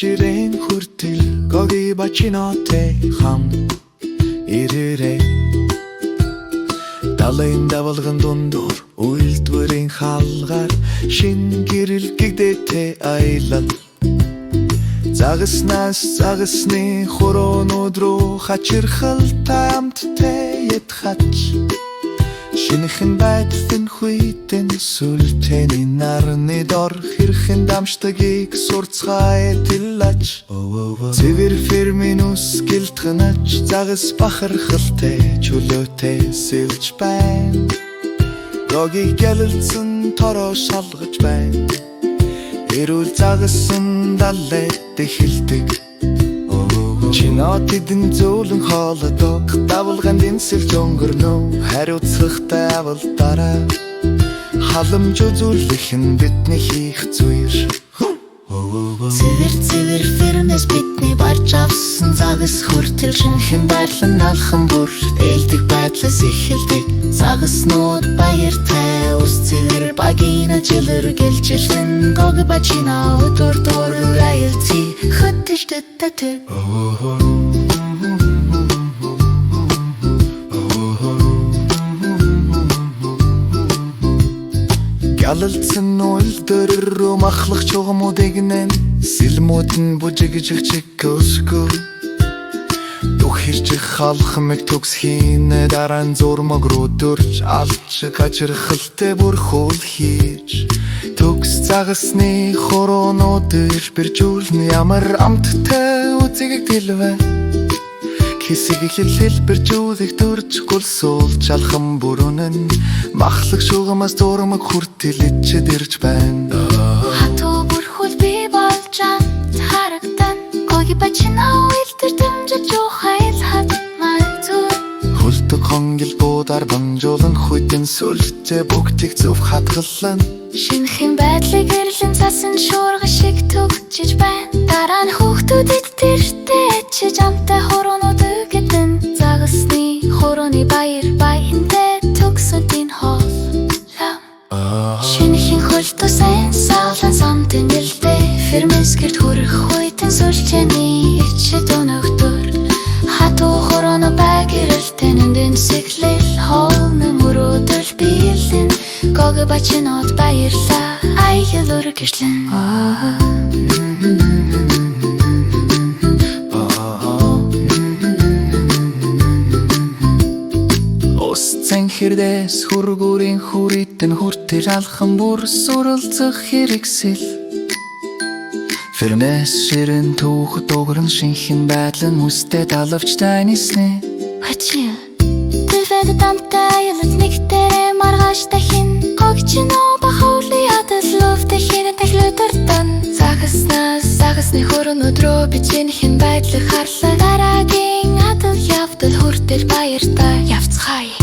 ширээн хүртэл гоги бачинотэй хамт ирээрэй. Далайн давалган дундуур үйлдвэрийн хаалгаар шин гэрэл гэгдээтэй аялал. Загаснаас загасны хороонууд руу хачирхалтай амттай ятгач. Шинэхэн байдлын хүйтэн сүлжээний нарны дор хэрхэн дамжтагийг сурцгаая тэллач. Цэвэр ферминус гэлтгэнэж загас бахархалтай чөлөөтэй сэлж байна. Гогийг гялалцсан тороо шалгаж байна. Эрүүл загасан далайд эхэлдэг. Чинот эдэн зөөлөн хоолойдог давалганд энсэлж өнгөрнө. Хариуцлагатай авалтаараа халамж үзүүлэх нь бидний хийх зүйл. Цэвэр фермэс бидний барж авсан загас хүртэл шинэхэн байдлын алхам бүр ээлдэг байдлаас эхэлдэг. Загаснууд баяртай ус цэвэр багина жилэр гэлжилэн гоги бачина өдөр дуур аялци хөтөж дэтэтэй. Гялалцсан үйлдвэр рүү махлах чугамуудыг нэн сэлмүүд нь бүжигжих көсгөө. Дух хэржих халхмыг төгсхийн дараа нь зурмаг руу дөрж алж гажирхалтай бүрхүүл хийж төгс загасны хороонуудыг бэржүүлнэ. Ямар амттай үзэг дэлвэ хэсэг хэлбэржүүлэх дөрж гулсуулж алхам бүрүнэн махлах шугамаас зурмаг хүртэл ичэд ирж байна. Хатуу бүрхүүл би болж харагдан гоги бачина үйлдвэр дэмжиж ухайл хад малзуу. Хөлдөг хонгил буудаар бамжуулан хүйтэн сүлжээ бүгдийг зөв хадгалан. Шинэхэн байдлыг эрлэн цасан шуурга шиг төгжиж байна. Дараа нь хүүхдүүдэд тэртээ ичиж амтай хороонууд өгдөн. Загасны хорооны баяр баянтай төгсөдийн хооллоо. Шинэхэн хөлтөө сайн саалан самтын нэлдэ фермэс гэрт хүрэх хүйтэн сүлжээний ичид өнөгдөр. Хатуу хорооно байгэрэлтэн эндэн сэглэл хоолны мөрөөдөл биелэн гоги бачинод баярлаа аял үргэлжлэн. Цэнхэрдээс хүргүүрийн хүритэн хүртэл алхам бүр суралцах хэрэгсэл. Фермэс ширэн түүх дугран шинхэн байдлын үстэй далавч тайнисны. Хачи тэвэд дамтай ялц нэгтэрэ маргааш дахин гогчно бахуули ядал луфт хинэ таглөдөртөн. Загасны хөрөн өдрөө бичинхэн байдлыг харлаа. Дараагийн адал явдал хүртэл баяртай явцгаая.